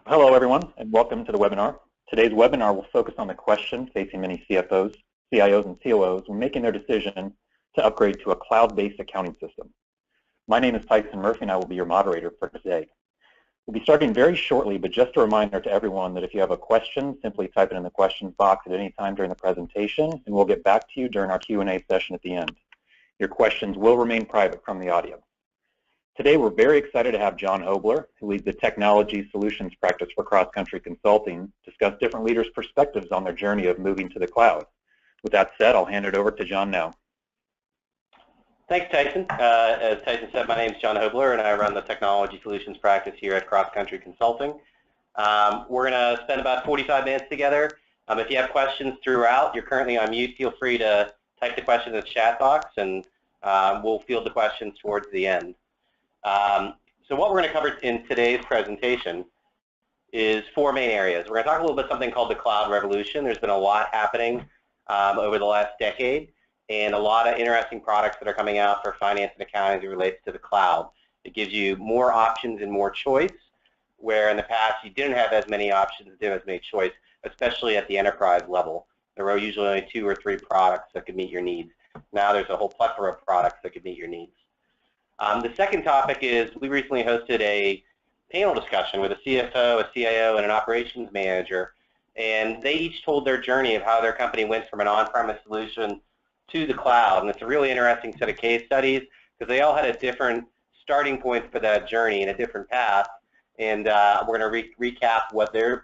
Hello, everyone, and welcome to the webinar. Today's webinar will focus on the question facing many CFOs, CIOs, and COOs when making their decision to upgrade to a cloud-based accounting system. My name is Tyson Murphy, and I will be your moderator for today. We'll be starting very shortly, but just a reminder to everyone that if you have a question, simply type it in the questions box at any time during the presentation, and we'll get back to you during our Q&A session at the end. Your questions will remain private from the audience. Today, we're very excited to have John Hobler, who leads the Technology Solutions Practice for Cross Country Consulting, discuss different leaders' perspectives on their journey of moving to the cloud. With that said, I'll hand it over to John now. Thanks, Tyson. As Tyson said, my name is John Hobler, and I run the Technology Solutions Practice here at Cross Country Consulting. We're going to spend about 45 minutes together. If you have questions throughout, you're currently on mute, feel free to type the question in the chat box, and we'll field the questions towards the end. So what we're going to cover in today's presentation is four main areas. We're going to talk a little bit something called the cloud revolution. There's been a lot happening over the last decade, and a lot of interesting products that are coming out for finance and accounting as it relates to the cloud. It gives you more options and more choice, where in the past you didn't have as many options, didn't have as many choice, especially at the enterprise level. There were usually only 2 or 3 products that could meet your needs. Now there's a whole plethora of products that could meet your needs. The second topic is we recently hosted a panel discussion with a CFO, a CIO, and an operations manager, and they each told their journey of how their company went from an on-premise solution to the cloud. And it's a really interesting set of case studies because they all had a different starting point for that journey and a different path. And we're going to recap what their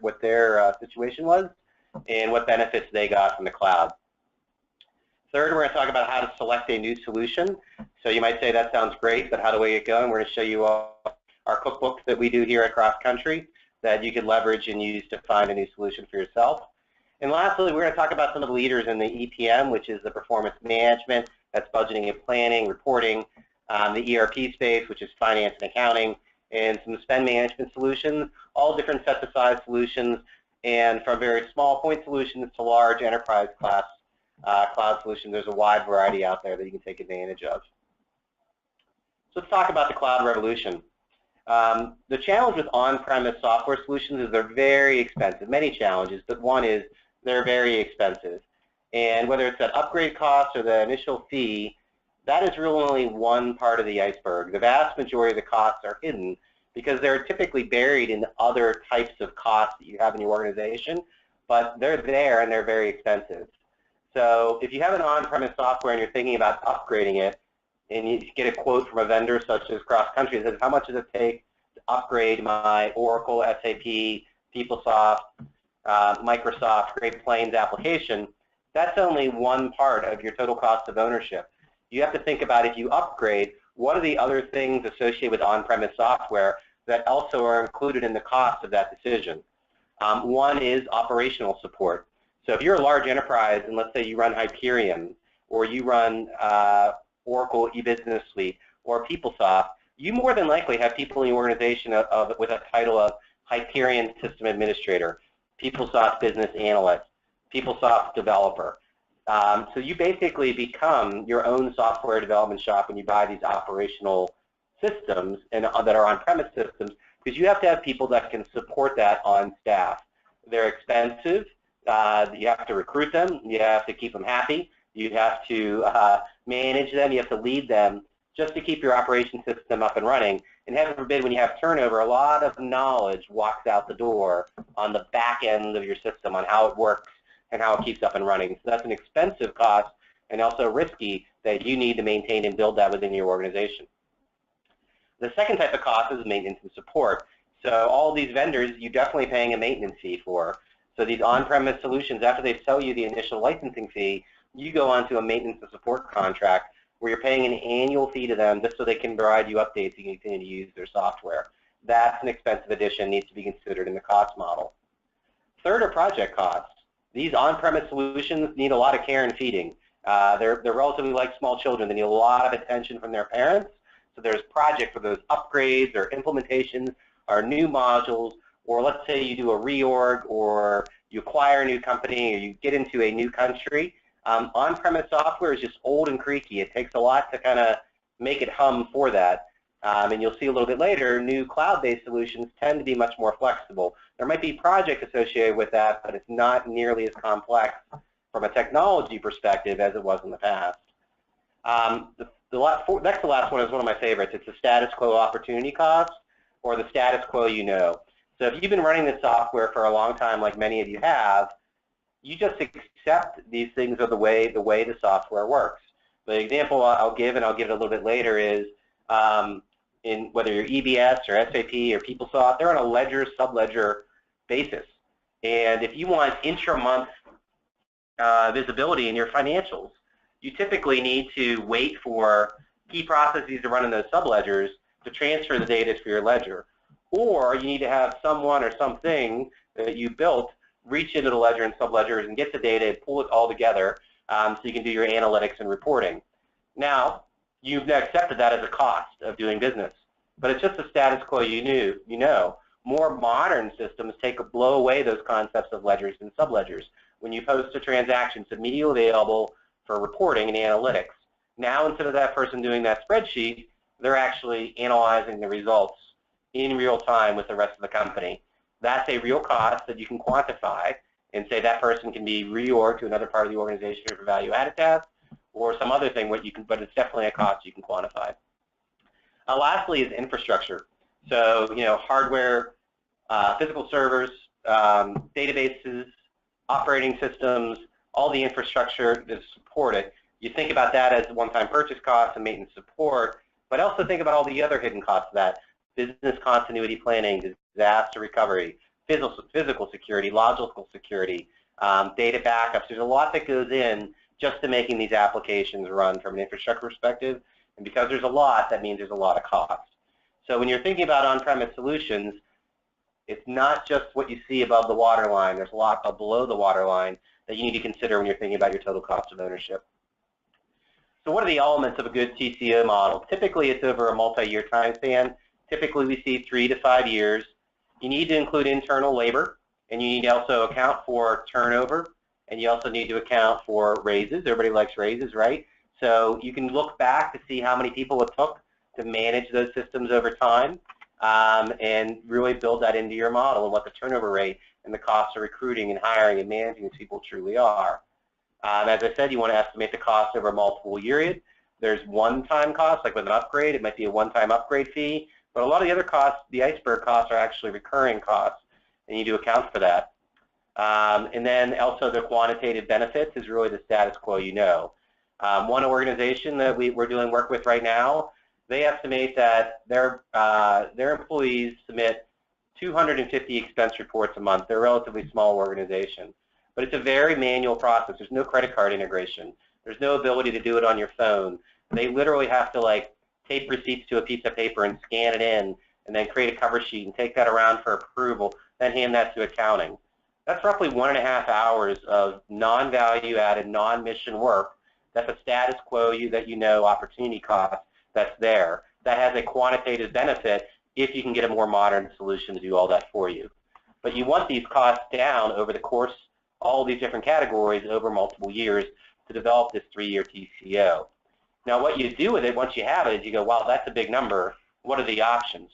situation was and what benefits they got from the cloud. Third, we're going to talk about how to select a new solution. So you might say, that sounds great, but how do we get going? We're going to show you our cookbook that we do here at Cross Country that you can leverage and use to find a new solution for yourself. And lastly, we're going to talk about some of the leaders in the EPM, which is the performance management, that's budgeting and planning, reporting, the ERP space, which is finance and accounting, and some spend management solutions, all different sets of size solutions, and from very small point solutions to large enterprise class cloud solutions. There's a wide variety out there that you can take advantage of. So let's talk about the cloud revolution. The challenge with on-premise software solutions is they're very expensive. Many challenges, but one is they're very expensive. And whether it's that upgrade cost or the initial fee, that is really only one part of the iceberg. The vast majority of the costs are hidden because they're typically buried in other types of costs that you have in your organization, but they're there and they're very expensive. So if you have an on-premise software and you're thinking about upgrading it, and you get a quote from a vendor such as Cross Country that says, how much does it take to upgrade my Oracle, SAP, PeopleSoft, Microsoft, Great Plains application, that's only one part of your total cost of ownership. You have to think about, if you upgrade, what are the other things associated with on-premise software that also are included in the cost of that decision. One is operational support. So if you're a large enterprise, and let's say you run Hyperion, or you run Oracle eBusiness Suite, or PeopleSoft, you more than likely have people in your organization with a title of Hyperion System Administrator, PeopleSoft Business Analyst, PeopleSoft Developer. So you basically become your own software development shop when you buy these operational systems and that are on-premise systems, because you have to have people that can support that on staff. They're expensive. You have to recruit them. You have to keep them happy. You have to manage them. You have to lead them just to keep your operation system up and running. And heaven forbid, when you have turnover, a lot of knowledge walks out the door on the back end of your system on how it works and how it keeps up and running. So that's an expensive cost and also risky that you need to maintain and build that within your organization. The second type of cost is maintenance and support. So all these vendors, you're definitely paying a maintenance fee for. So these on-premise solutions, after they sell you the initial licensing fee, you go onto a maintenance and support contract where you're paying an annual fee to them just so they can provide you updates and you continue to use their software. That's an expensive addition, needs to be considered in the cost model. Third are project costs. These on-premise solutions need a lot of care and feeding. They're relatively like small children. They need a lot of attention from their parents. So there's projects for those upgrades or implementations or new modules, or let's say you do a reorg or you acquire a new company or you get into a new country. On-premise software is just old and creaky. It takes a lot to kind of make it hum for that. And you'll see a little bit later, new cloud-based solutions tend to be much more flexible. There might be projects associated with that, but it's not nearly as complex from a technology perspective as it was in the past. Next to last one is one of my favorites. It's the status quo opportunity cost, or the status quo you know. So if you've been running this software for a long time, like many of you have, you just accept these things are the way the software works. The example I'll give, and I'll give it a little bit later, is in whether you're EBS or SAP or PeopleSoft, they're on a ledger, subledger basis. And if you want intra-month visibility in your financials, you typically need to wait for key processes to run in those subledgers to transfer the data to your ledger. Or you need to have someone or something that you built reach into the ledger and subledgers and get the data and pull it all together so you can do your analytics and reporting. Now, you've accepted that as a cost of doing business, but it's just the status quo you know. More modern systems blow away those concepts of ledgers and subledgers. When you post a transaction, it's immediately available for reporting and analytics. Now, instead of that person doing that spreadsheet, they're actually analyzing the results in real time with the rest of the company. That's a real cost that you can quantify and say that person can be reorged to another part of the organization for value-added tasks or some other thing, but it's definitely a cost you can quantify. Lastly is infrastructure. So, hardware, physical servers, databases, operating systems, all the infrastructure to support it. You think about that as one-time purchase costs and maintenance support, but also think about all the other hidden costs of that. Business continuity planning, disaster recovery, physical security, logical security, data backups. There's a lot that goes in just to making these applications run from an infrastructure perspective. And because there's a lot, that means there's a lot of cost. So when you're thinking about on-premise solutions, it's not just what you see above the waterline. There's a lot below the waterline that you need to consider when you're thinking about your total cost of ownership. So what are the elements of a good TCO model? Typically, it's over a multi-year time span. Typically, we see 3 to 5 years. You need to include internal labor, and you need to also account for turnover, and you also need to account for raises. Everybody likes raises, right? So you can look back to see how many people it took to manage those systems over time and really build that into your model and what the turnover rate and the costs of recruiting and hiring and managing these people truly are. As I said, you want to estimate the cost over a multiple period. There's one-time costs, like with an upgrade. It might be a one-time upgrade fee. But a lot of the other costs, the iceberg costs, are actually recurring costs, and you do account for that. And then also the quantitative benefits is really the status quo you know. One organization that we're doing work with right now, they estimate that their employees submit 250 expense reports a month. They're a relatively small organization. But it's a very manual process. There's no credit card integration. There's no ability to do it on your phone. They literally have to tape receipts to a piece of paper and scan it in and then create a cover sheet and take that around for approval, then hand that to accounting. That's roughly 1.5 hours of non-value added, non-mission work. That's a status quo that you know opportunity cost that's there. That has a quantitative benefit if you can get a more modern solution to do all that for you. But you want these costs down over the course, all these different categories over multiple years to develop this 3-year TCO. Now what you do with it once you have it is you go, wow, that's a big number. What are the options?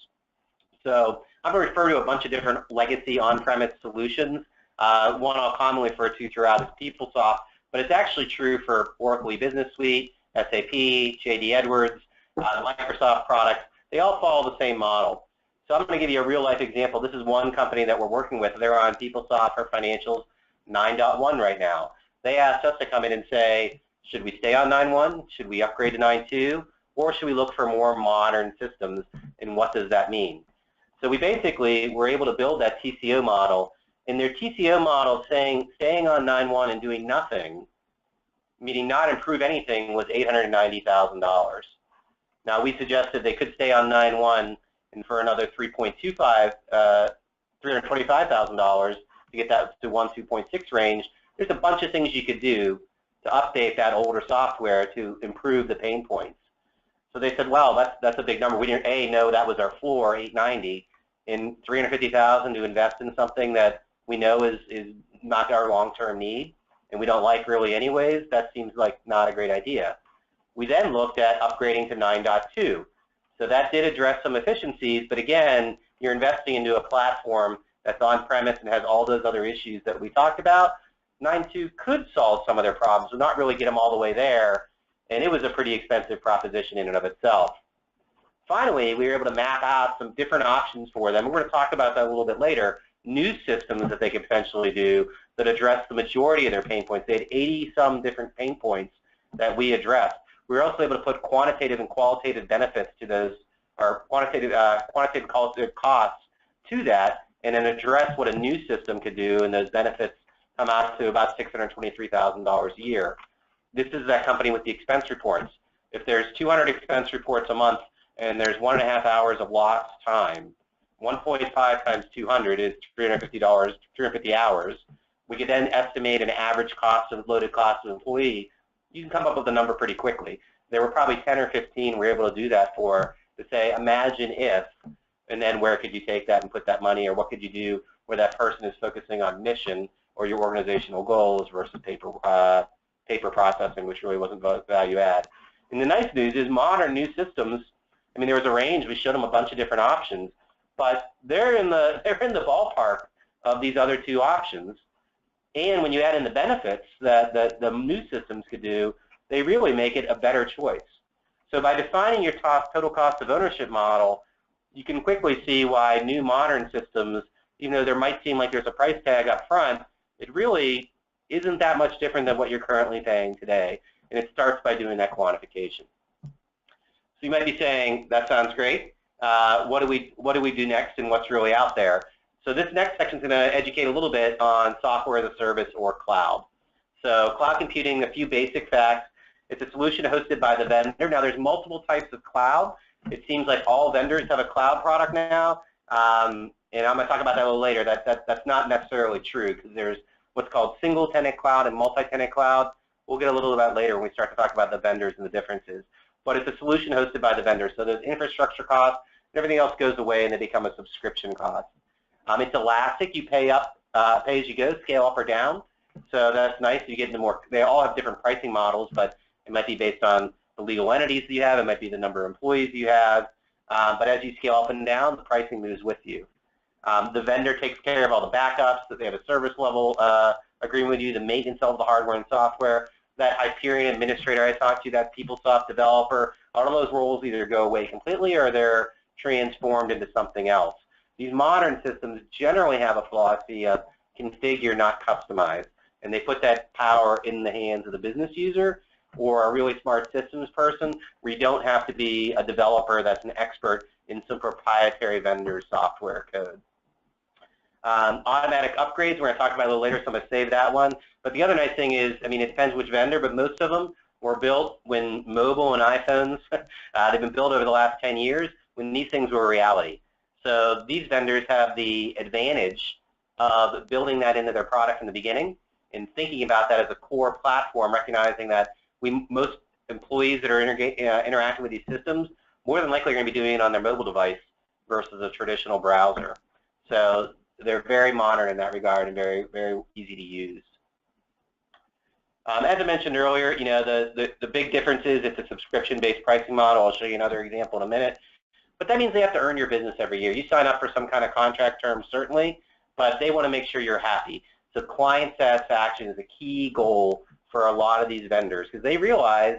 So I'm going to refer to a bunch of different legacy on-premise solutions. One I'll commonly refer to throughout is PeopleSoft, but it's actually true for Oracle E-Business Suite, SAP, J.D. Edwards, Microsoft products. They all follow the same model. So I'm going to give you a real-life example. This is one company that we're working with. They're on PeopleSoft for Financials 9.1 right now. They asked us to come in and say, should we stay on 9.1? Should we upgrade to 9.2? Or should we look for more modern systems, and what does that mean? So we basically were able to build that TCO model. In their TCO model, staying on 9.1 and doing nothing, meaning not improve anything, was $890,000. Now we suggested they could stay on 9.1 and for another $325,000 to get that to 2.6 range. There's a bunch of things you could do to update that older software to improve the pain points. So they said, well, that's a big number. We didn't know that was our floor, 890, and $350,000 to invest in something that we know is not our long-term need and we don't like really anyways. That seems like not a great idea. We then looked at upgrading to 9.2. So that did address some efficiencies, but again, you're investing into a platform that's on-premise and has all those other issues that we talked about, 9.2 could solve some of their problems, but not really get them all the way there, and it was a pretty expensive proposition in and of itself. Finally, we were able to map out some different options for them. We're going to talk about that a little bit later, new systems that they could potentially do that address the majority of their pain points. They had 80-some different pain points that we addressed. We were also able to put quantitative and qualitative benefits to those, or quantitative costs to that, and then address what a new system could do, and those benefits come out to about $623,000 a year. This is that company with the expense reports. If there's 200 expense reports a month and there's 1.5 hours of lost time, 1.5 times 200 is $350, 350 hours. We could then estimate an average cost of loaded cost of employee. You can come up with a number pretty quickly. There were probably 10 or 15 we were able to do that for, to say, imagine if, and then where could you take that and put that money, or what could you do where that person is focusing on mission or your organizational goals versus paper processing, which really wasn't value add. And the nice news is modern new systems, I mean, there was a range. We showed them a bunch of different options, but they're in the ballpark of these other two options. And when you add in the benefits that the new systems could do, they really make it a better choice. So by defining your total cost of ownership model, you can quickly see why new modern systems, even though there might seem like there's a price tag up front, it really isn't that much different than what you're currently paying today. And it starts by doing that quantification. So you might be saying, that sounds great. What do we do next, and what's really out there? So this next section is going to educate a little bit on software as a service or cloud. So cloud computing, a few basic facts. It's a solution hosted by the vendor. Now there's multiple types of cloud. It seems like all vendors have a cloud product now, and I'm going to talk about that a little later. That's not necessarily true, because there's what's called single-tenant cloud and multi-tenant cloud. We'll get a little of that later when we start to talk about the vendors and the differences. But it's a solution hosted by the vendor. So there's infrastructure costs, and everything else goes away, and they become a subscription cost. It's elastic. You pay up, pay as you go, scale up or down. So that's nice. You get into more. They all have different pricing models, but it might be based on the legal entities that you have. It might be the number of employees you have. But as you scale up and down, the pricing moves with you. The vendor takes care of all the backups. That they have a service level agreement with you, the maintenance of the hardware and software. That Hyperion administrator I talked to, that PeopleSoft developer, all of those roles either go away completely or they're transformed into something else. These modern systems generally have a philosophy of configure, not customize, and they put that power in the hands of the business user or a really smart systems person, where you don't have to be a developer that's an expert in some proprietary vendor software code. Automatic upgrades, we're going to talk about a little later, so I'm going to save that one. But the other nice thing is, I mean, it depends which vendor, but most of them were built when mobile and iPhones, they've been built over the last 10 years, when these things were a reality. So these vendors have the advantage of building that into their product in the beginning and thinking about that as a core platform, recognizing that most employees that are interacting with these systems more than likely are going to be doing it on their mobile device versus a traditional browser. So they're very modern in that regard and very, very easy to use. As I mentioned earlier, you know, the big difference is it's a subscription-based pricing model. I'll show you another example in a minute. But that means they have to earn your business every year. You sign up for some kind of contract term, certainly, but they want to make sure you're happy. So client satisfaction is a key goal for a lot of these vendors, because they realize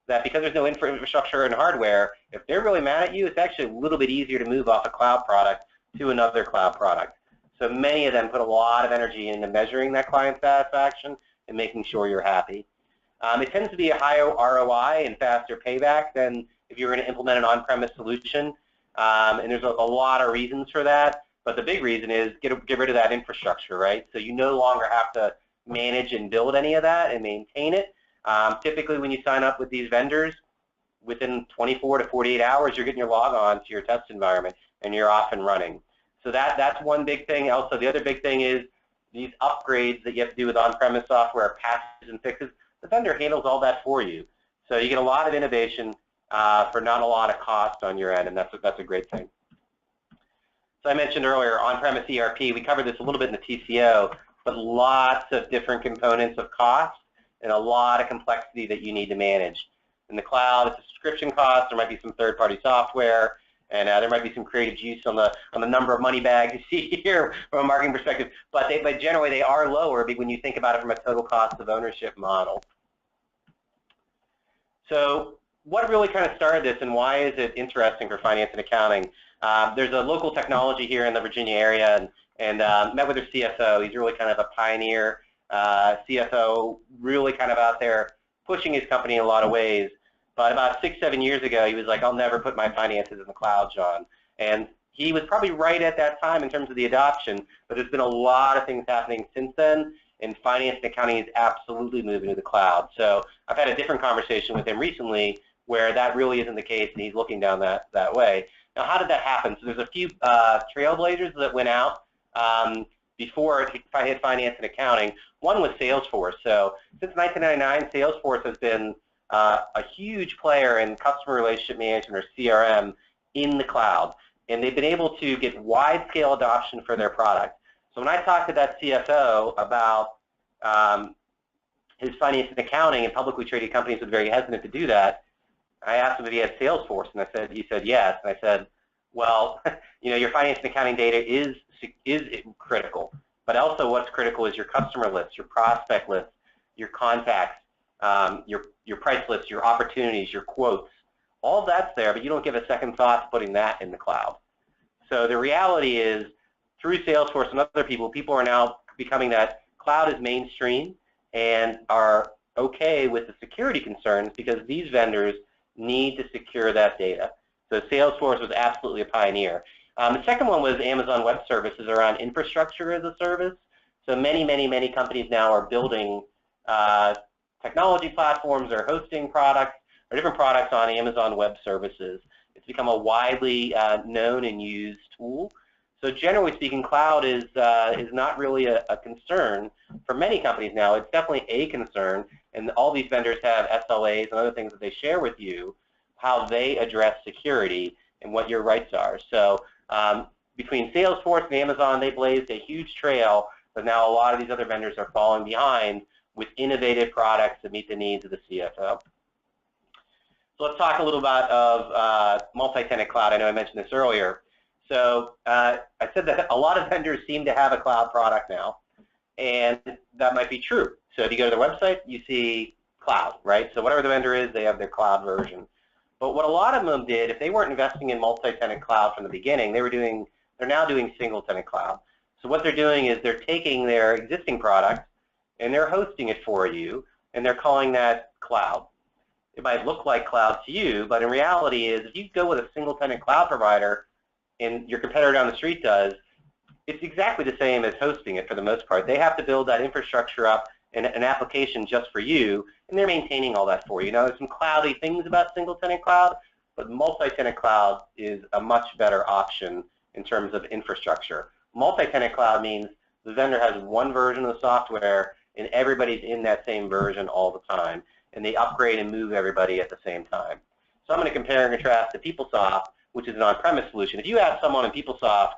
that because there's no infrastructure and hardware, if they're really mad at you, it's actually a little bit easier to move off a cloud product to another cloud product. So many of them put a lot of energy into measuring that client satisfaction and making sure you're happy. It tends to be a higher ROI and faster payback than if you were going to implement an on-premise solution. And there's a lot of reasons for that, but the big reason is get rid of that infrastructure, right? So you no longer have to manage and build any of that and maintain it. Typically, when you sign up with these vendors, within 24 to 48 hours, you're getting your log on to your test environment and you're off and running. So that's one big thing. Also, the other big thing is these upgrades that you have to do with on-premise software, patches and fixes. The vendor handles all that for you. So you get a lot of innovation for not a lot of cost on your end, and that's a great thing. So I mentioned earlier, on-premise ERP, we covered this a little bit in the TCO, but lots of different components of cost and a lot of complexity that you need to manage. In the cloud, it's a subscription cost. There might be some third-party software, And there might be some creative juice on the number of money bags you see here from a marketing perspective, but generally they are lower when you think about it from a total cost of ownership model. So what really kind of started this, and why is it interesting for finance and accounting? There's a local technology here in the Virginia area, and met with their CFO. He's really kind of a pioneer CFO, really kind of out there pushing his company in a lot of ways. But about 6-7 years ago, he was like, I'll never put my finances in the cloud, John. And he was probably right at that time in terms of the adoption, but there's been a lot of things happening since then, and finance and accounting is absolutely moving to the cloud. So I've had a different conversation with him recently where that really isn't the case, and he's looking down that way. Now, how did that happen? So there's a few trailblazers that went out before I hit finance and accounting. One was Salesforce. So since 1999, Salesforce has been a huge player in customer relationship management, or CRM, in the cloud. And they've been able to get wide-scale adoption for their product. So when I talked to that CFO about his finance and accounting, and publicly traded companies were very hesitant to do that, I asked him if he had Salesforce, and he said yes. And I said, well, your finance and accounting data is critical, but also what's critical is your customer list, your prospect list, your contacts, your price list, your opportunities, your quotes. All that's there, but you don't give a second thought to putting that in the cloud. So the reality is, through Salesforce and other people are now becoming that cloud is mainstream and are okay with the security concerns because these vendors need to secure that data. So Salesforce was absolutely a pioneer. The second one was Amazon Web Services around infrastructure as a service. So many companies now are building technology platforms or hosting products or different products on Amazon Web Services. It's become a widely known and used tool. So generally speaking, cloud is not really a concern for many companies now. It's definitely a concern, and all these vendors have SLAs and other things that they share with you, how they address security and what your rights are. So between Salesforce and Amazon, they blazed a huge trail, but now a lot of these other vendors are falling behind with innovative products that meet the needs of the CFO. So let's talk a little about multi-tenant cloud. I know I mentioned this earlier. So I said that a lot of vendors seem to have a cloud product now, and that might be true. So if you go to their website, you see cloud, right? So whatever the vendor is, they have their cloud version. But what a lot of them did, if they weren't investing in multi-tenant cloud from the beginning, they're now doing single-tenant cloud. So what they're doing is they're taking their existing product and they're hosting it for you, and they're calling that cloud. It might look like cloud to you, but in reality is if you go with a single-tenant cloud provider and your competitor down the street does, it's exactly the same as hosting it for the most part. They have to build that infrastructure up in an application just for you, and they're maintaining all that for you. Now, there's some cloudy things about single-tenant cloud, but multi-tenant cloud is a much better option in terms of infrastructure. Multi-tenant cloud means the vendor has one version of the software, and everybody's in that same version all the time, and they upgrade and move everybody at the same time. So I'm going to compare and contrast to PeopleSoft, which is an on-premise solution. If you ask someone in PeopleSoft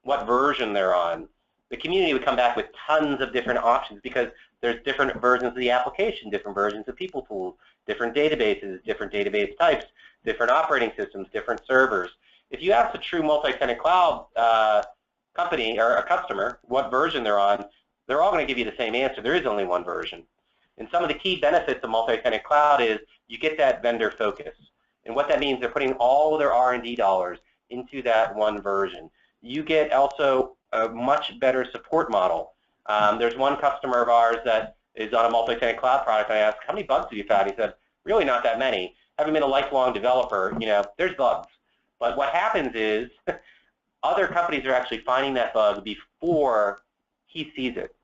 what version they're on, the community would come back with tons of different options because there's different versions of the application, different versions of people tools, different databases, different database types, different operating systems, different servers. If you ask a true multi-tenant cloud company or a customer what version they're on, they're all going to give you the same answer. There is only one version. And some of the key benefits of multi-tenant cloud is you get that vendor focus. And what that means, they're putting all of their R&D dollars into that one version. You get also a much better support model. There's one customer of ours that is on a multi-tenant cloud product. I asked, how many bugs have you found? He said, really not that many. Having been a lifelong developer, there's bugs. But what happens is other companies are actually finding that bug before he sees it.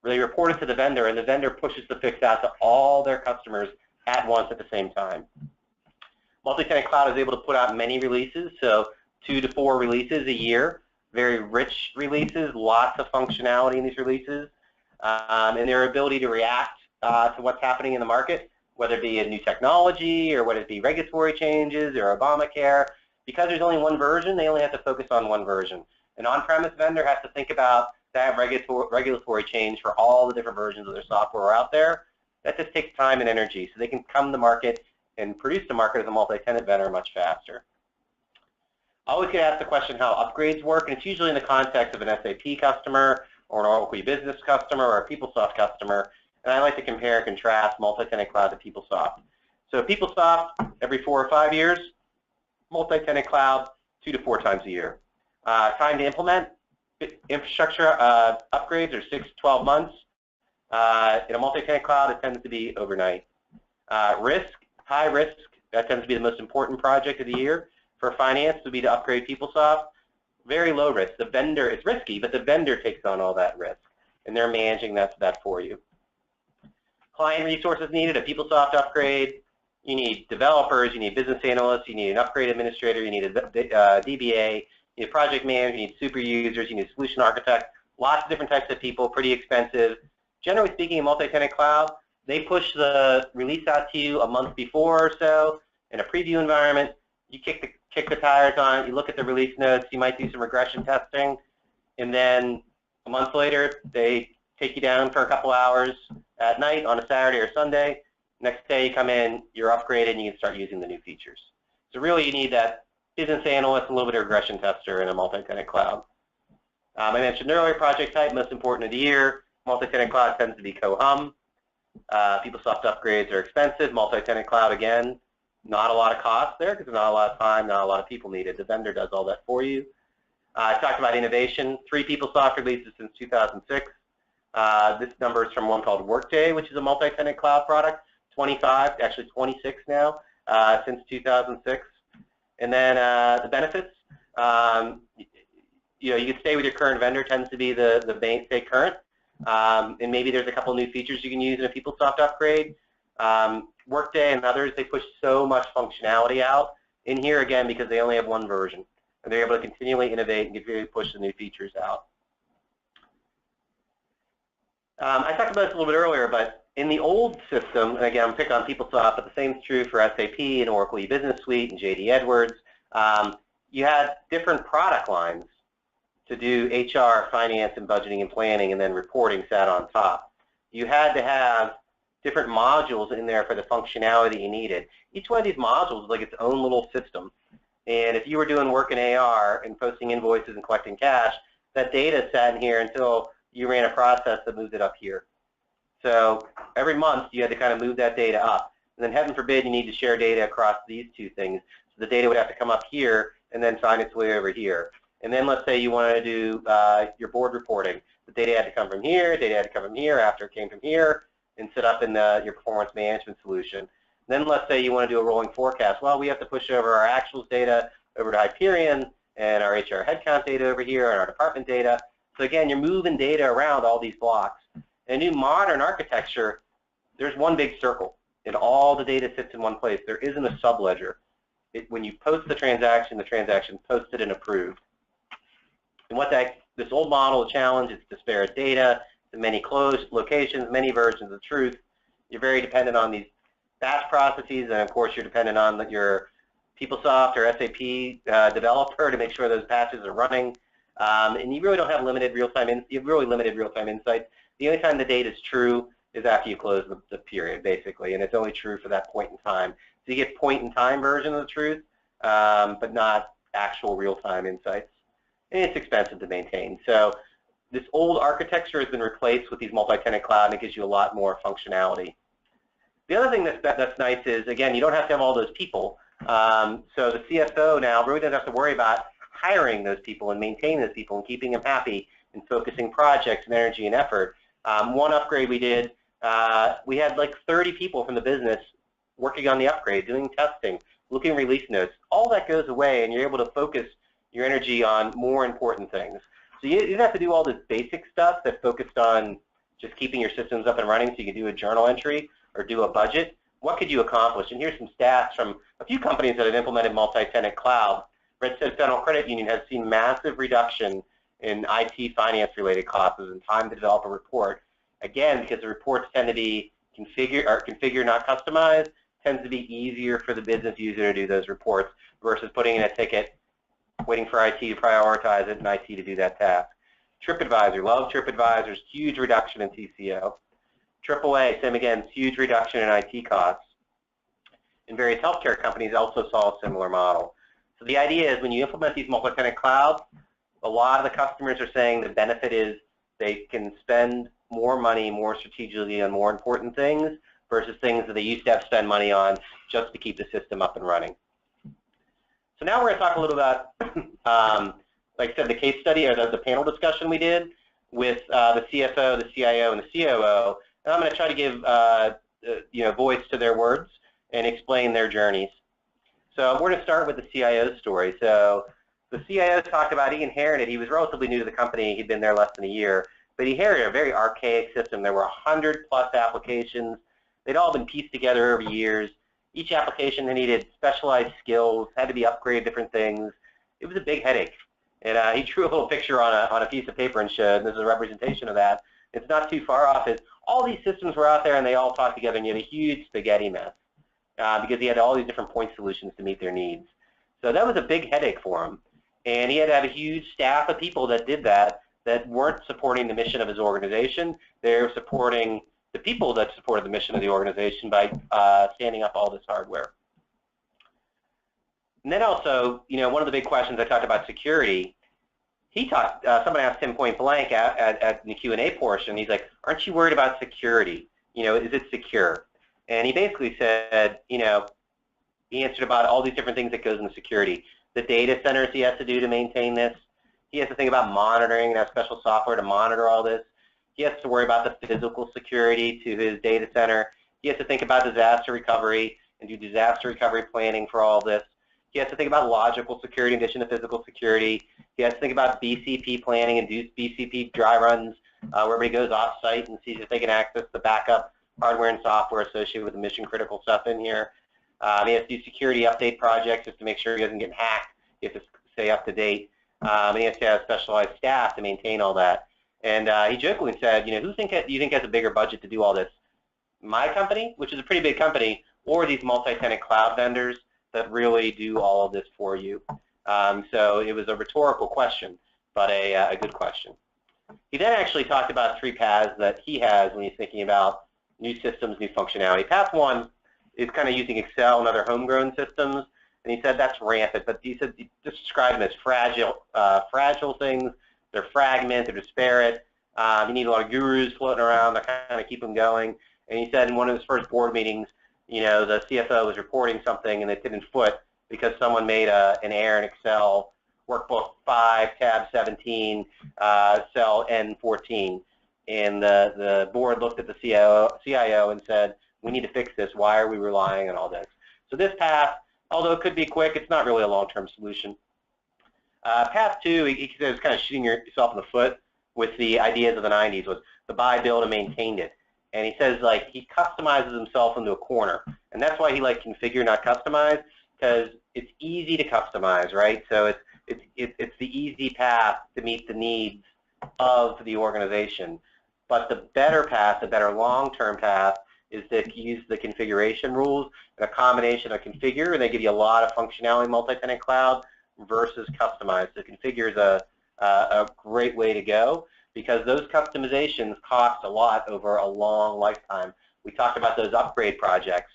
They report it to the vendor, and the vendor pushes the fix out to all their customers at once at the same time. Multi-tenant cloud is able to put out many releases, so 2 to 4 releases a year, very rich releases, lots of functionality in these releases, and their ability to react to what's happening in the market, whether it be a new technology or whether it be regulatory changes or Obamacare. Because there's only one version, they only have to focus on one version. An on-premise vendor has to think about that regulatory change for all the different versions of their software out there. That just takes time and energy, so they can come to market and produce the market as a multi-tenant vendor much faster. Always get asked the question how upgrades work, and it's usually in the context of an SAP customer or an Oracle Business customer or a PeopleSoft customer. And I like to compare and contrast multi-tenant cloud to PeopleSoft. So PeopleSoft every 4 or 5 years, multi-tenant cloud 2 to 4 times a year. Time to implement infrastructure upgrades are 6 to 12 months. In a multi-tenant cloud, it tends to be overnight. Risk, high risk, that tends to be the most important project of the year. For finance would be to upgrade PeopleSoft. Very low risk. The vendor, it's risky, but the vendor takes on all that risk, and they're managing that for you. Client resources needed, a PeopleSoft upgrade. You need developers, you need business analysts, you need an upgrade administrator, you need a DBA, you need a project manager, you need super users, you need a solution architect, lots of different types of people, pretty expensive. Generally speaking, in multi-tenant cloud, they push the release out to you a month before or so in a preview environment. You kick the tires on it, you look at the release notes, you might do some regression testing, and then a month later, they take you down for a couple hours at night on a Saturday or Sunday. Next day you come in, you're upgraded, and you can start using the new features. So really you need that business analyst, a little bit of regression tester in a multi-tenant cloud. I mentioned earlier, project type, most important of the year. Multi-tenant cloud tends to be co-hum. PeopleSoft upgrades are expensive. Multi-tenant cloud, again, not a lot of cost there because there's not a lot of time, not a lot of people needed. The vendor does all that for you. I talked about innovation. 3 PeopleSoft releases since 2006. This number is from one called Workday, which is a multi-tenant cloud product. 25, actually 26 now, since 2006. And then the benefits, you can stay with your current vendor, tends to be the main, stay current. And maybe there's a couple new features you can use in a PeopleSoft upgrade. Workday and others, they push so much functionality out in here, again, because they only have one version. And they're able to continually innovate and continue to push the new features out. I talked about this a little bit earlier, but in the old system, and again, I'm picking on PeopleSoft, but the same is true for SAP and Oracle E-Business Suite and JD Edwards. You had different product lines to do HR, finance, and budgeting and planning, and then reporting sat on top. You had to have different modules in there for the functionality you needed. Each one of these modules is like its own little system. And if you were doing work in AR and posting invoices and collecting cash, that data sat in here until you ran a process that moved it up here. So every month you had to kind of move that data up. And then heaven forbid you need to share data across these two things. So the data would have to come up here and then find its way over here. And then let's say you wanted to do your board reporting. The data had to come from here, data had to come from here after it came from here, and sit up in your performance management solution. Then let's say you want to do a rolling forecast. Well, we have to push over our actuals data over to Hyperion and our HR headcount data over here and our department data. So again, you're moving data around all these blocks. In a new modern architecture, there's one big circle, and all the data sits in one place. There isn't a subledger. When you post the transaction posted and approved. And what this old model challenge is disparate data, many closed locations, many versions of truth. You're very dependent on these batch processes, and of course you're dependent on your PeopleSoft or SAP developer to make sure those patches are running. And you really don't have limited real-time insights. The only time the data is true is after you close the period, basically, and it's only true for that point in time. So you get point-in-time version of the truth, but not actual real-time insights. And it's expensive to maintain. So this old architecture has been replaced with these multi-tenant cloud, and it gives you a lot more functionality. The other thing that's nice is, again, you don't have to have all those people. So the CFO now really doesn't have to worry about hiring those people and maintaining those people and keeping them happy and focusing projects and energy and effort. One upgrade we did, we had like 30 people from the business working on the upgrade, doing testing, looking at release notes. All that goes away, and you're able to focus your energy on more important things. So you didn't have to do all this basic stuff that focused on just keeping your systems up and running so you could do a journal entry or do a budget. What could you accomplish? And here's some stats from a few companies that have implemented multi-tenant cloud. Red Federal Credit Union has seen massive reduction in IT finance-related costs and time to develop a report. Again, because the reports tend to be configure, not customized, tends to be easier for the business user to do those reports versus putting in a ticket, waiting for IT to prioritize it and IT to do that task. TripAdvisor, love TripAdvisor's huge reduction in TCO. AAA, same again, huge reduction in IT costs. And various healthcare companies also saw a similar model. So the idea is when you implement these multi-tenant clouds, a lot of the customers are saying the benefit is they can spend more money more strategically on more important things versus things that they used to have to spend money on just to keep the system up and running. So now we're going to talk a little about, like I said, the case study or the panel discussion we did with the CFO, the CIO, and the COO. And I'm going to try to give voice to their words and explain their journeys. So we're going to start with the CIO's story. So the CIO talked about he inherited, he was relatively new to the company, he'd been there less than a year, but he inherited a very archaic system. There were 100+ applications. They'd all been pieced together over years. Each application needed specialized skills, had to be upgraded, different things. It was a big headache. And he drew a little picture on a piece of paper and showed, and this is a representation of that. It's not too far off. All these systems were out there and they all talked together, and you had a huge spaghetti mess because he had all these different point solutions to meet their needs. So that was a big headache for him. And he had to have a huge staff of people that did that weren't supporting the mission of his organization. They were supporting the people that supported the mission of the organization by standing up all this hardware. And then also, one of the big questions I talked about security. He talked. Somebody asked him point blank at the Q&A portion. He's like, "Aren't you worried about security? Is it secure?" And he basically said, he answered about all these different things that goes into security. The data centers he has to do to maintain this. He has to think about monitoring and have special software to monitor all this. He has to worry about the physical security to his data center. He has to think about disaster recovery and do disaster recovery planning for all this. He has to think about logical security in addition to physical security. He has to think about BCP planning and do BCP dry runs where everybody goes off-site and sees if they can access the backup hardware and software associated with the mission-critical stuff in here. He has to do security update projects just to make sure he doesn't get hacked. He has to stay up to date. And he has to have specialized staff to maintain all that. And he jokingly said, who do you think has a bigger budget to do all this? My company, which is a pretty big company, or these multi-tenant cloud vendors that really do all of this for you? So it was a rhetorical question, but a good question. He then actually talked about 3 paths that he has when he's thinking about new systems, new functionality. Path 1 is kind of using Excel and other homegrown systems, and he said that's rampant, but he said he just described them as fragile things. They're fragmented, they're disparate. You need a lot of gurus floating around to kind of keep them going. And he said in one of his first board meetings, the CFO was reporting something and it didn't foot because someone made an error in Excel, workbook 5, tab 17, cell N14. And the board looked at the CIO and said, we need to fix this. Why are we relying on all this? So this path, although it could be quick, it's not really a long-term solution. Path 2, he said, is kind of shooting yourself in the foot with the ideas of the 90s, was the buy, build, and maintained it. And he says, like, he customizes himself into a corner. And that's why he likes configure, not customize, because it's easy to customize, right? So it's the easy path to meet the needs of the organization. But the better path, the better long-term path, is to use the configuration rules, and a combination of configure, and they give you a lot of functionality in multi-tenant cloud, versus customize. So configure is a great way to go because those customizations cost a lot over a long lifetime. We talked about those upgrade projects.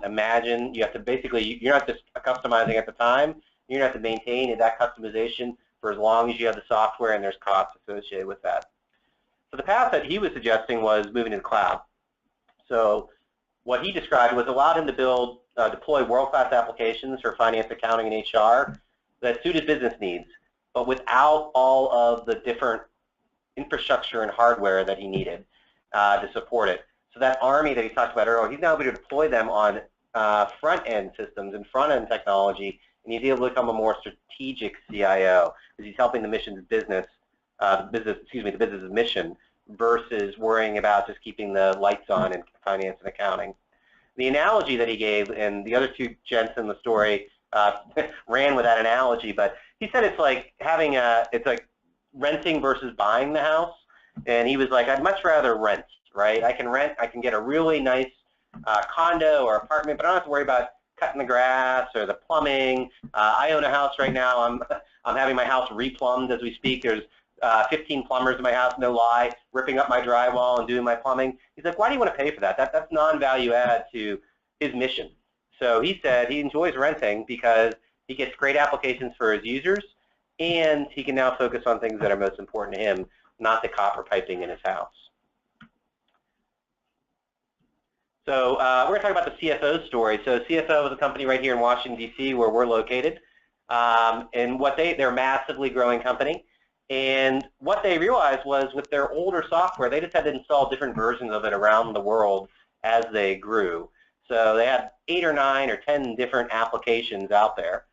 Imagine you have to basically, you're not just customizing at the time, you're going to have to maintain that customization for as long as you have the software, and there's costs associated with that. So the path that he was suggesting was moving to the cloud. So what he described was allowed him to deploy world-class applications for finance, accounting, and HR that suited business needs, but without all of the different infrastructure and hardware that he needed to support it. So that army that he talked about earlier, he's now able to deploy them on front-end systems and front-end technology, and he's able to become a more strategic CIO because he's helping the mission's business, the business's mission, versus worrying about just keeping the lights on in finance and accounting. The analogy that he gave, and the other 2 gents in the story ran with that analogy, but he said it's like it's like renting versus buying the house, and he was like, I'd much rather rent, right? I can get a really nice condo or apartment, but I don't have to worry about cutting the grass or the plumbing. I own a house right now. I'm having my house replumbed as we speak. There's 15 plumbers in my house, no lie, ripping up my drywall and doing my plumbing. He's like, why do you want to pay for that? That's non-value add to his mission. So he said he enjoys renting because he gets great applications for his users, and he can now focus on things that are most important to him, not the copper piping in his house. So we're going to talk about the CFO story. So CFO is a company right here in Washington, D.C., where we're located. And they're a massively growing company. And what they realized was with their older software, they just had to install different versions of it around the world as they grew. So they had 8 or 9 or 10 different applications out there.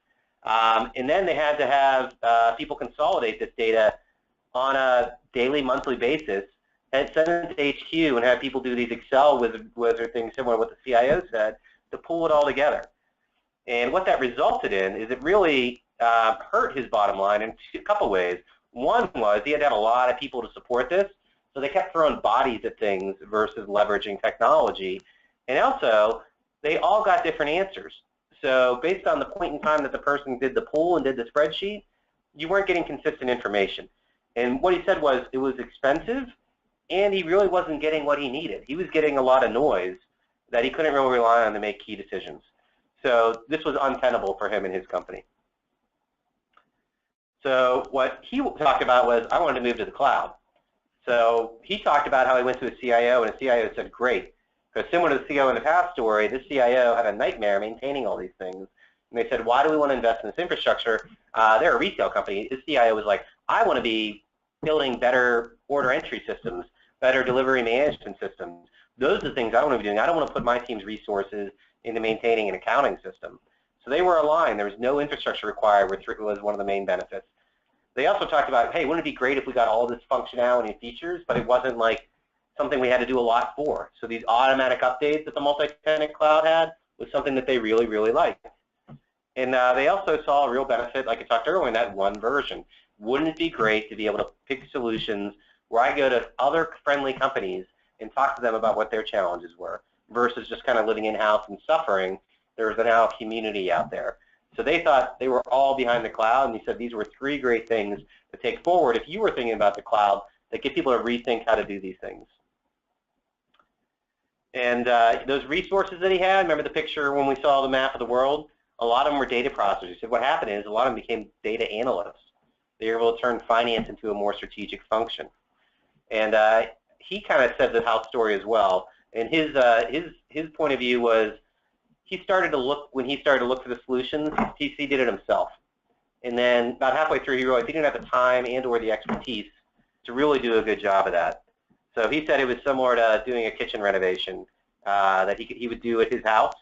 And then they had to have people consolidate this data on a daily, monthly basis and send it to HQ and have people do these Excel wizard things similar to what the CIO said to pull it all together. And what that resulted in is it really hurt his bottom line in a couple ways. One was he had to have a lot of people to support this, so they kept throwing bodies at things versus leveraging technology. And also, they all got different answers. So based on the point in time that the person did the pull and did the spreadsheet, you weren't getting consistent information. And what he said was it was expensive, and he really wasn't getting what he needed. He was getting a lot of noise that he couldn't really rely on to make key decisions. So this was untenable for him and his company. So what he talked about was, I wanted to move to the cloud. So he talked about how he went to a CIO, and a CIO said, great. Because similar to the CIO in the past story, this CIO had a nightmare maintaining all these things. And they said, why do we want to invest in this infrastructure? They're a retail company. This CIO was like, I want to be building better order entry systems, better delivery management systems. Those are the things I want to be doing. I don't want to put my team's resources into maintaining an accounting system. So they were aligned. There was no infrastructure required, which was one of the main benefits. They also talked about, hey, wouldn't it be great if we got all this functionality and features, but it wasn't like something we had to do a lot for. So these automatic updates that the multi-tenant cloud had was something that they really, really liked. And they also saw a real benefit, like I talked earlier, in that one version. Wouldn't it be great to be able to pick solutions where I go to other friendly companies and talk to them about what their challenges were versus just kind of living in-house and suffering? There was now a community out there. So they thought they were all behind the cloud, and he said these were 3 great things to take forward if you were thinking about the cloud that get people to rethink how to do these things. And those resources that he had, remember the picture when we saw the map of the world? A lot of them were data processors. He said what happened is a lot of them became data analysts. They were able to turn finance into a more strategic function. And he kind of said the house story as well. And his point of view was he started to look, when he started to look for the solutions, he did it himself. And then about halfway through, he realized he didn't have the time and or the expertise to really do a good job of that. So he said it was similar to doing a kitchen renovation that he would do at his house.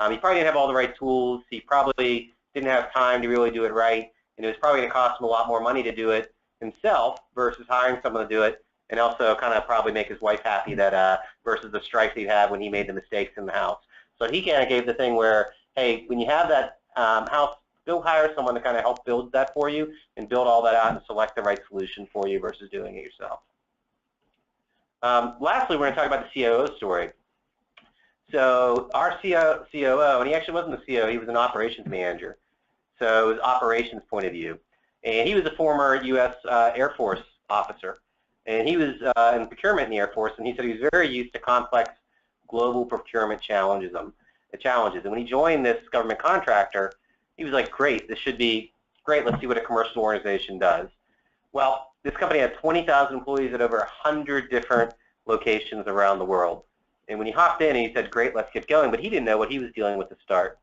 He probably didn't have all the right tools. He probably didn't have time to really do it right. And it was probably going to cost him a lot more money to do it himself versus hiring someone to do it, and also kind of probably make his wife happy that versus the strife he'd have when he made the mistakes in the house. So he kind of gave the thing where, hey, when you have that house, go hire someone to kind of help build that for you and build all that out and select the right solution for you versus doing it yourself. Lastly, we're going to talk about the COO story. So our COO, and he actually wasn't the COO, he was an operations manager. So it was operations point of view. And he was a former U.S. Air Force officer. And he was in procurement in the Air Force, and he said he was very used to complex global procurement challenges. And when he joined this government contractor, he was like, great, this should be great, let's see what a commercial organization does. Well, this company had 20,000 employees at over 100 different locations around the world. And when he hopped in, he said, great, let's get going, but he didn't know what he was dealing with to start.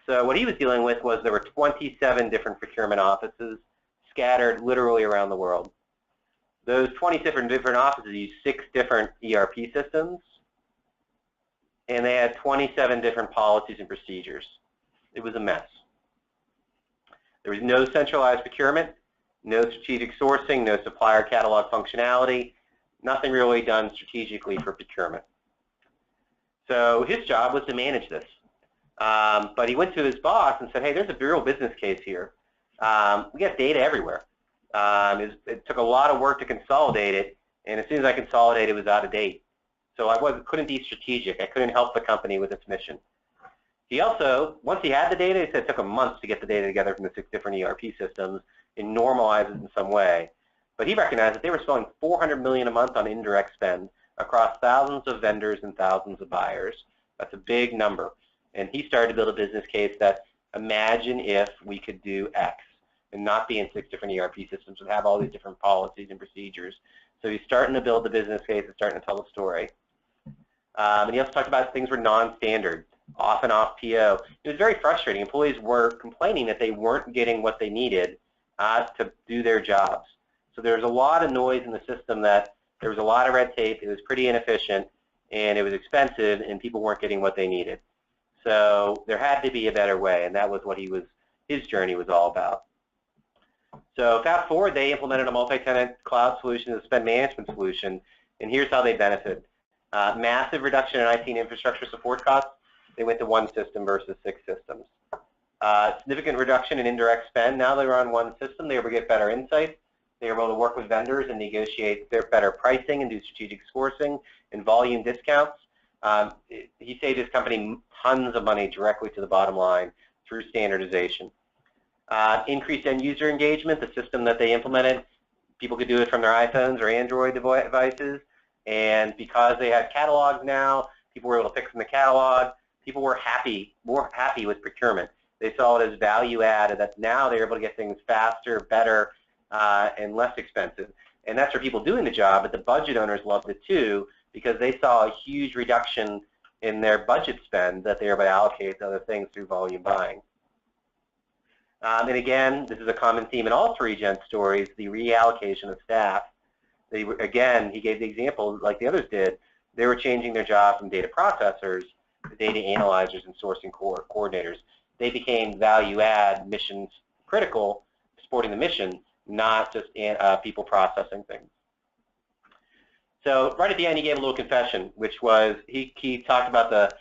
So what he was dealing with was there were 27 different procurement offices scattered literally around the world. Those 27 different offices used 6 different ERP systems, and they had 27 different policies and procedures. It was a mess. There was no centralized procurement, no strategic sourcing, no supplier catalog functionality, nothing really done strategically for procurement. So his job was to manage this. But he went to his boss and said, hey, there's a real business case here. We got data everywhere. It took a lot of work to consolidate it, and as soon as I consolidated, it was out of date. So I couldn't be strategic. I couldn't help the company with its mission. He also, once he had the data, he said it took him months to get the data together from the 6 different ERP systems and normalize it in some way. But he recognized that they were spending $400 million a month on indirect spend across thousands of vendors and thousands of buyers. That's a big number. And he started to build a business case that Imagine if we could do X and not be in 6 different ERP systems and have all these different policies and procedures. So he's starting to build the business case and starting to tell the story. And he also talked about things were non-standard, off and off PO. It was very frustrating. Employees were complaining that they weren't getting what they needed to do their jobs. So there was a lot of noise in the system, that there was a lot of red tape. It was pretty inefficient, and it was expensive, and people weren't getting what they needed. So there had to be a better way, and that was what his journey was all about. So fast forward, they implemented a multi-tenant cloud solution, a spend management solution, and here's how they benefit. Massive reduction in IT and infrastructure support costs. They went to 1 system versus 6 systems. Significant reduction in indirect spend. Now they were on 1 system. They were able to get better insights. They were able to work with vendors and negotiate their better pricing and do strategic sourcing and volume discounts. He saved his company tons of money directly to the bottom line through standardization. Increased end user engagement. The system that they implemented, people could do it from their iPhones or Android devices, and because they had catalogs now, people were able to pick from the catalog. People were more happy with procurement. They saw it as value add, and that now they're able to get things faster, better, and less expensive. And that's for people doing the job, but the budget owners loved it too, because they saw a huge reduction in their budget spend that they were able to allocate to other things through volume buying. And again, this is a common theme in all 3 Gen stories, the reallocation of staff. Again, he gave the example, like the others did, they were changing their job from data processors to data analyzers and sourcing coordinators. They became value add, missions critical, supporting the mission, not just people processing things. So right at the end, he gave a little confession, which was he talked about the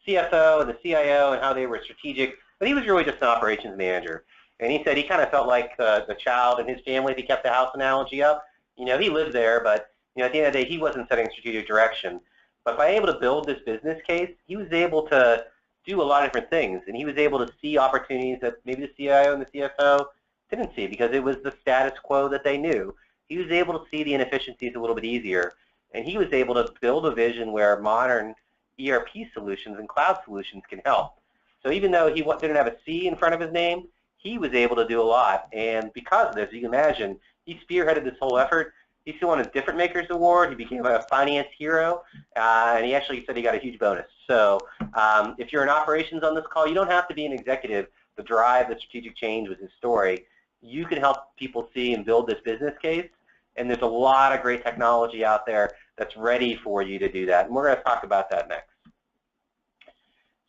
CFO and the CIO and how they were strategic, but he was really just an operations manager. And he said he kind of felt like the child in his family, if he kept the house analogy up. You know, he lived there, but at the end of the day, he wasn't setting strategic direction. But by able to build this business case, he was able to do a lot of different things, and he was able to see opportunities that maybe the CIO and the CFO didn't see because it was the status quo that they knew. He was able to see the inefficiencies a little bit easier, and he was able to build a vision where modern ERP solutions and cloud solutions can help. So even though he didn't have a C in front of his name, he was able to do a lot, and because of this, you can imagine, he spearheaded this whole effort. He won a Different Makers Award. He became a finance hero, and he actually said he got a huge bonus. So if you're in operations on this call, you don't have to be an executive to drive the strategic change with his story. You can help people see and build this business case, and there's a lot of great technology out there that's ready for you to do that, and we're going to talk about that next.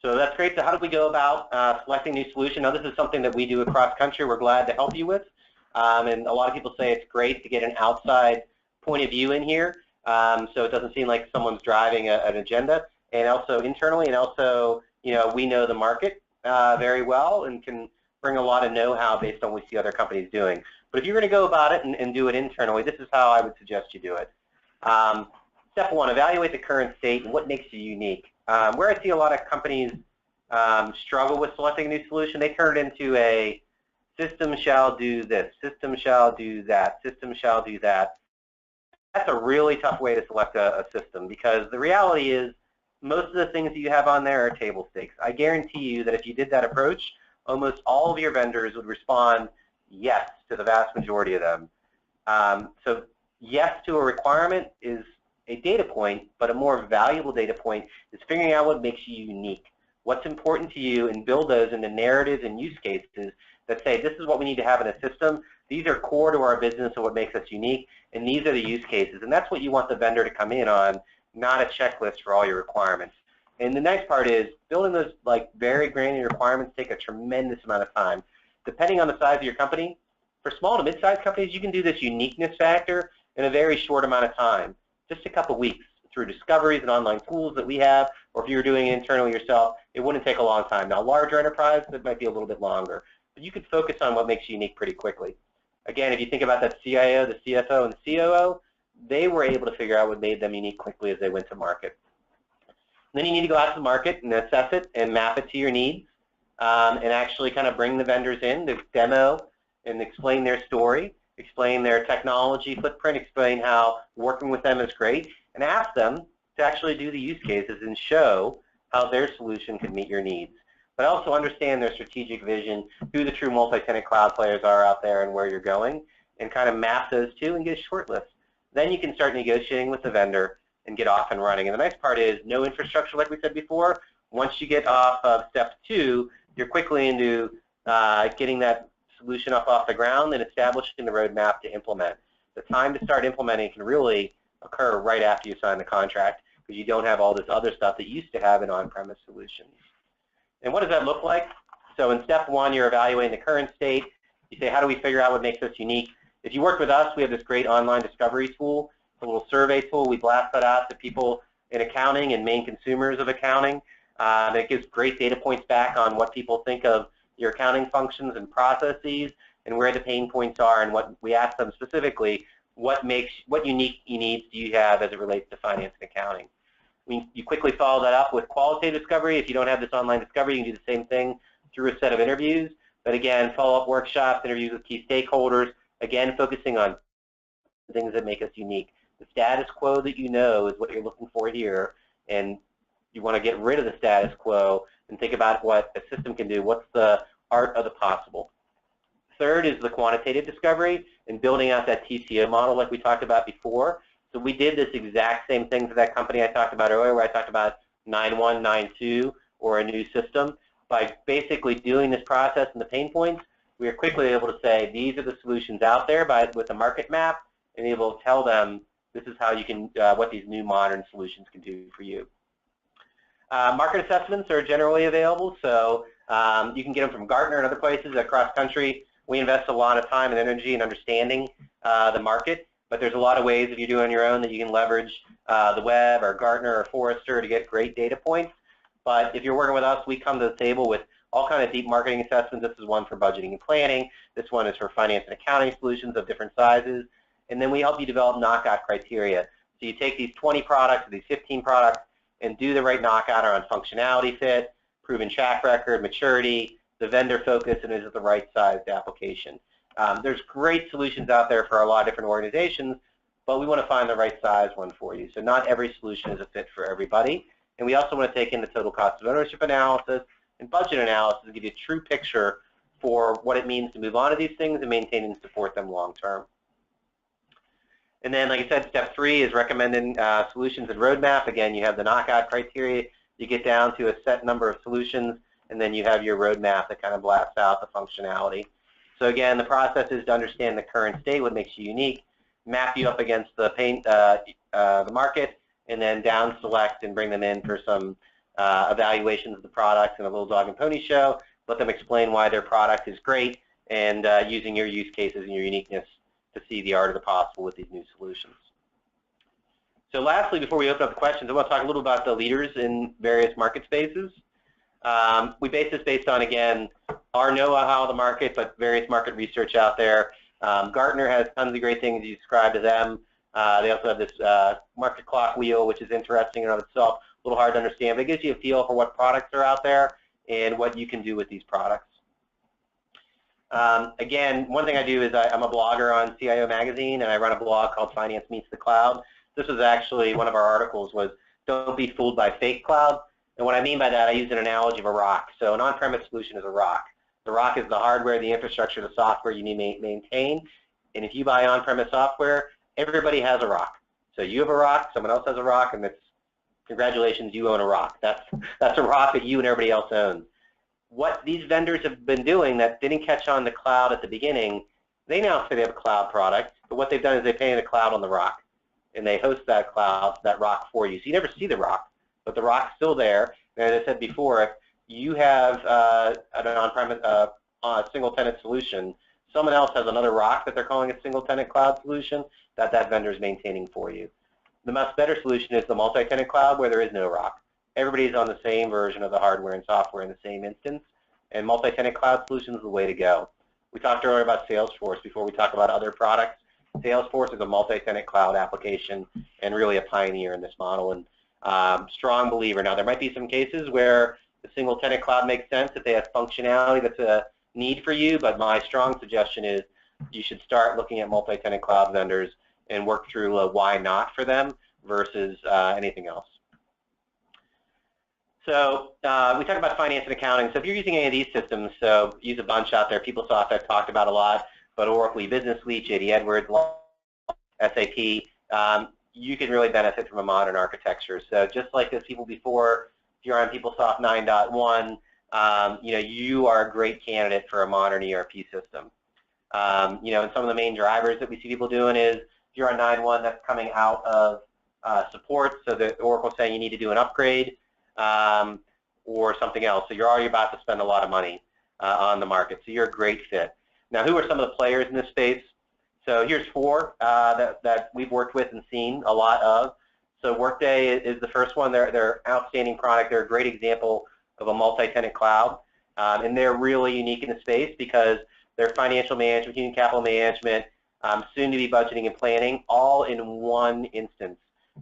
So that's great. So how do we go about selecting a new solution? Now, this is something that we do across country. We're glad to help you with. And a lot of people say it's great to get an outside point of view in here, so it doesn't seem like someone's driving an agenda. And also internally, and also, we know the market very well and can bring a lot of know-how based on what we see other companies doing. But if you're going to go about it and do it internally, this is how I would suggest you do it. Step 1, evaluate the current state and what makes you unique. Where I see a lot of companies struggle with selecting a new solution, they turn it into a system shall do this, system shall do that, system shall do that. That's a really tough way to select a system, because the reality is most of the things that you have on there are table stakes. I guarantee you that if you did that approach, almost all of your vendors would respond yes to the vast majority of them. So yes to a requirement is a data point, but a more valuable data point is figuring out what makes you unique, what's important to you, and build those into narratives and use cases that say this is what we need to have in a system. These are core to our business and what makes us unique, and these are the use cases. And that's what you want the vendor to come in on, not a checklist for all your requirements. And the next part is building those very granular requirements take a tremendous amount of time. Depending on the size of your company, for small to mid-sized companies, you can do this uniqueness factor in a very short amount of time, just a couple weeks through discoveries and online tools that we have, or if you were doing it internally yourself, it wouldn't take a long time. Now, larger enterprise, it might be a little bit longer, but you could focus on what makes you unique pretty quickly. Again, if you think about that CIO, the CFO, and the COO, they were able to figure out what made them unique quickly as they went to market. And then you need to go out to the market and assess it and map it to your needs, and actually kind of bring the vendors in to demo and explain their story, explain their technology footprint, explain how working with them is great, and ask them to actually do the use cases and show how their solution could meet your needs. but also understand their strategic vision, who the true multi-tenant cloud players are out there and where you're going, and kind of map those two and get a short list. Then you can start negotiating with the vendor and get off and running. And the nice part is no infrastructure, like we said before. Once you get off of step 2, you're quickly into getting that solution up off the ground and establishing the roadmap to implement. The time to start implementing can really occur right after you sign the contract, because you don't have all this other stuff that you used to have in on-premise solutions. And what does that look like? So in step 1, you're evaluating the current state. You say, how do we figure out what makes us unique? If you work with us, we have this great online discovery tool, a little survey tool. We blast that out to people in accounting and main consumers of accounting. It gives great data points back on what people think of your accounting functions and processes and where the pain points are, and what we ask them specifically, what unique needs do you have as it relates to finance and accounting. You quickly follow that up with qualitative discovery. If you don't have this online discovery, you can do the same thing through a set of interviews. But again, follow-up workshops, interviews with key stakeholders, again, focusing on things that make us unique. The status quo that you know is what you're looking for here, and you want to get rid of the status quo and think about what a system can do. What's the art of the possible? Third is the quantitative discovery and building out that TCO model like we talked about before. So we did this exact same thing for that company I talked about earlier, where I talked about 9.1, 9.2, or a new system. By basically doing this process and the pain points, we are quickly able to say these are the solutions out there with a market map, and able to tell them this is how you can, what these new modern solutions can do for you. Market assessments are generally available, so you can get them from Gartner and other places across country. We invest a lot of time and energy in understanding the market, but there's a lot of ways if you're doing your own that you can leverage the web or Gartner or Forrester to get great data points. But if you're working with us, we come to the table with all kinds of deep marketing assessments. This is one for budgeting and planning. This one is for finance and accounting solutions of different sizes. And then we help you develop knockout criteria. So you take these 20 products or these 15 products and do the right knockout on functionality fit, proven track record, maturity, the vendor focus, and is it the right sized application. There's great solutions out there for a lot of different organizations, but we want to find the right size one for you. So not every solution is a fit for everybody. And we also want to take in the total cost of ownership analysis and budget analysis to give you a true picture for what it means to move on to these things and maintain and support them long term. And then, like I said, step 3 is recommending solutions and roadmap. Again, you have the knockout criteria. You get down to a set number of solutions, and then you have your roadmap that kind of blasts out the functionality. So again, the process is to understand the current state, what makes you unique, map you up against the market, and then down select and bring them in for some evaluations of the products and a little dog and pony show. Let them explain why their product is great, and using your use cases and your uniqueness to see the art of the possible with these new solutions. So lastly, before we open up the questions, I want to talk a little about the leaders in various market spaces. We base this based on, again, our know-how of the market, but various market research out there. Gartner has tons of great things you describe to them. They also have this market clock wheel, which is interesting in and of itself, a little hard to understand, but it gives you a feel for what products are out there and what you can do with these products. Again, one thing I do is I'm a blogger on CIO Magazine, and I run a blog called Finance Meets the Cloud. This was actually one of our articles was, don't be fooled by fake cloud. And what I mean by that, I use an analogy of a rock. So an on-premise solution is a rock. The rock is the hardware, the infrastructure, the software you need to maintain. And if you buy on-premise software, everybody has a rock. So you have a rock, someone else has a rock, and it's, congratulations, you own a rock. That's a rock that you and everybody else owns. What these vendors have been doing that didn't catch on the cloud at the beginning, they now say they have a cloud product, but what they've done is they pay the cloud on the rock, and they host that cloud, that rock for you. So you never see the rock, but the rock's still there. And as I said before, if you have an on-premise single-tenant solution, someone else has another rock that they're calling a single-tenant cloud solution that that vendor is maintaining for you. The much better solution is the multi-tenant cloud where there is no rock. Everybody's on the same version of the hardware and software in the same instance, and multi-tenant cloud solutions is the way to go. We talked earlier about Salesforce before we talk about other products. Salesforce is a multi-tenant cloud application and really a pioneer in this model, and strong believer. Now, there might be some cases where the single-tenant cloud makes sense if they have functionality that's a need for you, but my strong suggestion is you should start looking at multi-tenant cloud vendors and work through why not for them versus anything else. So we talk about finance and accounting. So if you're using any of these systems, so use a bunch out there. PeopleSoft I've talked about a lot, but Oracle Business Suite, JD Edwards, SAP, you can really benefit from a modern architecture. So just like those people before, if you're on PeopleSoft 9.1, you are a great candidate for a modern ERP system. And some of the main drivers that we see people doing is, if you're on 9.1, that's coming out of support, so that Oracle's saying you need to do an upgrade or something else. So you're already about to spend a lot of money on the market. So you're a great fit. Now, who are some of the players in this space? So here's four that we've worked with and seen a lot of. So Workday is the first one. They're an outstanding product. They're a great example of a multi-tenant cloud. And they're really unique in the space because they're financial management, human capital management, soon to be budgeting and planning, all in one instance.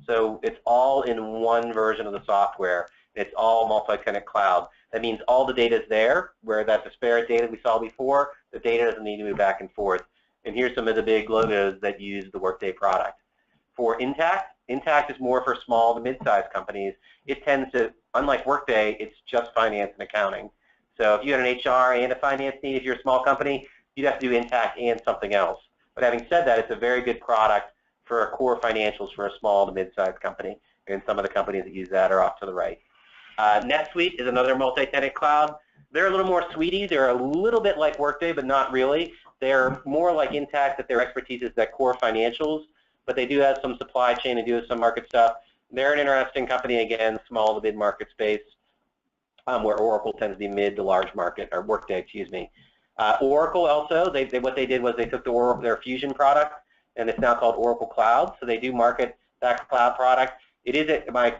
So it's all in one version of the software. It's all multi-tenant cloud. That means all the data is there, where that disparate data we saw before, the data doesn't need to move back and forth. And here's some of the big logos that use the Workday product. For Intact is more for small to mid-sized companies. It tends to, unlike Workday, it's just finance and accounting. So if you had an HR and a finance need, if you're a small company, you'd have to do Intact and something else. But having said that, it's a very good product for core financials for a small to mid-sized company. And some of the companies that use that are off to the right. NetSuite is another multi-tenant cloud. They're a little more sweetie. They're a little bit like Workday, but not really. They're more like Intact, that their expertise is that core financials, but they do have some supply chain and do have some market stuff. They're an interesting company, again, small to mid-market space, where Oracle tends to be mid to large market, or Workday, excuse me. Oracle also, what they did was they took their Fusion product, and it's now called Oracle Cloud. So they do market that cloud product. It is, my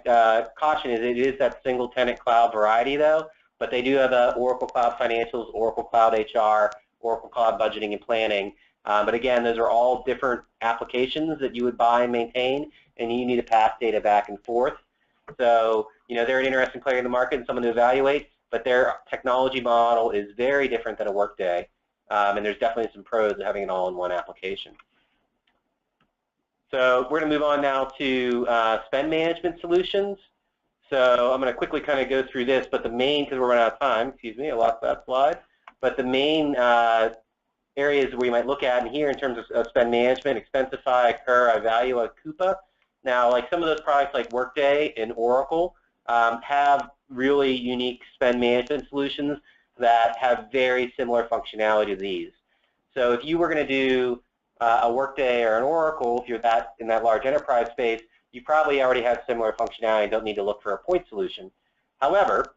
caution is, it is that single tenant cloud variety though, but they do have Oracle Cloud Financials, Oracle Cloud HR, Oracle Cloud Budgeting and Planning. But again, those are all different applications that you would buy and maintain, and you need to pass data back and forth. So, they're an interesting player in the market and someone to evaluate, but their technology model is very different than a Workday, and there's definitely some pros to having it all in one application. So we're going to move on now to spend management solutions. So I'm going to quickly kind of go through this, but the main, because we're running out of time, excuse me, I lost that slide, but the main areas we might look at in here in terms of spend management: Expensify, Occur, Ivalua, Coupa. Now, like some of those products like Workday and Oracle have really unique spend management solutions that have very similar functionality to these. So if you were going to do a Workday or an Oracle, if you're in that large enterprise space, you probably already have similar functionality and don't need to look for a point solution. However,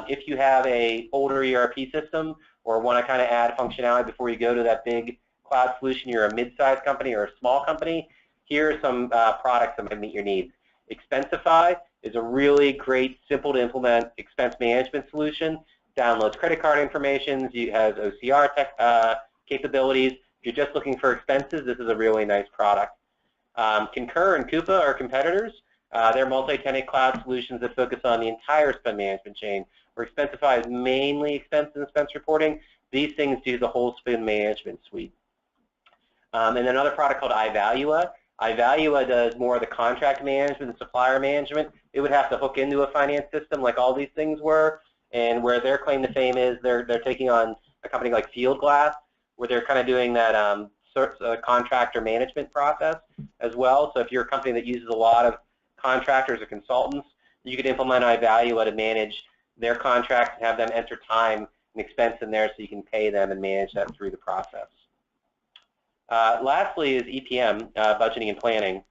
if you have an older ERP system or want to kind of add functionality before you go to that big cloud solution, you're a mid-sized company or a small company, here are some products that might meet your needs. Expensify is a really great, simple to implement expense management solution. Downloads credit card information, it has OCR capabilities. If you're just looking for expenses, this is a really nice product. Concur and Coupa are competitors. They're multi-tenant cloud solutions that focus on the entire spend management chain, where Expensify is mainly expense and expense reporting. These things do the whole spend management suite. And another product called Ivalua. Ivalua does more of the contract management and supplier management. It would have to hook into a finance system like all these things were, and where their claim to fame is they're taking on a company like Fieldglass, where they're kind of doing that contractor management process as well. So if you're a company that uses a lot of contractors or consultants, you could implement Ivalua to manage their contracts and have them enter time and expense in there so you can pay them and manage that through the process. Lastly is EPM, budgeting and planning.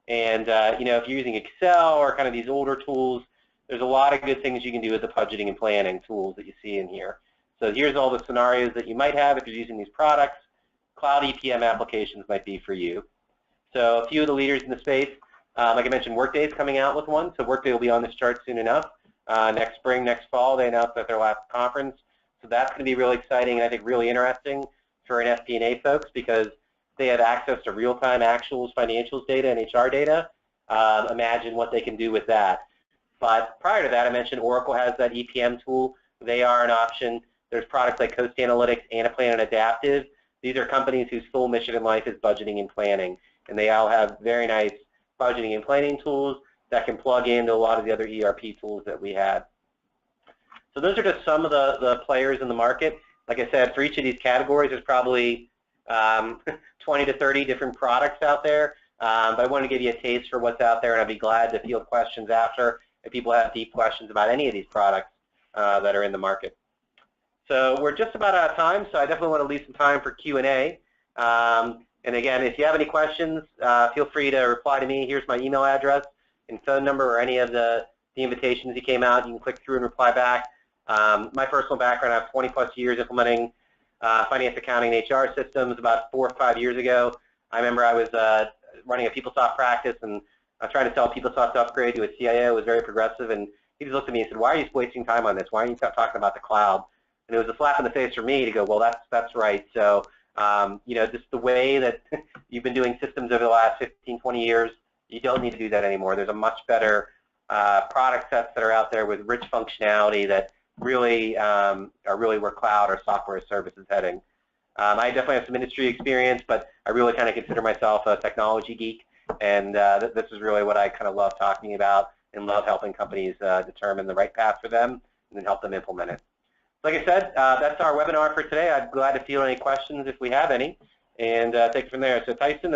And if you're using Excel or kind of these older tools, there's a lot of good things you can do with the budgeting and planning tools that you see in here. So here's all the scenarios that you might have if you're using these products. Cloud EPM applications might be for you. So a few of the leaders in the space, like I mentioned, Workday is coming out with one. So Workday will be on this chart soon enough. Next spring, next fall, they announced at their last conference. So that's going to be really exciting and I think really interesting for an FP&A folks, because they have access to real-time actuals, financials data, and HR data. Imagine what they can do with that. But prior to that, I mentioned Oracle has that EPM tool. They are an option. There's products like Coast Analytics, Anaplan, and Adaptive. These are companies whose full mission in life is budgeting and planning. And they all have very nice budgeting and planning tools that can plug into a lot of the other ERP tools that we had. So those are just some of the players in the market. Like I said, for each of these categories, there's probably 20 to 30 different products out there. But I want to give you a taste for what's out there, and I'd be glad to field questions after if people have deep questions about any of these products that are in the market. So we're just about out of time, so I definitely want to leave some time for Q&A. And again, if you have any questions, feel free to reply to me. Here's my email address and phone number, or any of the invitations that came out. You can click through and reply back. My personal background, I have 20+ years implementing finance, accounting, and HR systems. About 4 or 5 years ago, I remember I was running a PeopleSoft practice, and I was trying to sell PeopleSoft to upgrade to a CIO who was very progressive, and he just looked at me and said, "Why are you wasting time on this? Why are you talking about the cloud?" And it was a slap in the face for me to go, well, that's right. So, you know, just the way that you've been doing systems over the last 15, 20 years, you don't need to do that anymore. There's a much better product sets that are out there with rich functionality that really are really where cloud or software as service is heading. I definitely have some industry experience, but I really kind of consider myself a technology geek, and this is really what I kind of love talking about and love helping companies determine the right path for them and then help them implement it. Like I said, that's our webinar for today. I'm glad to field any questions if we have any, and take it from there. So Tyson,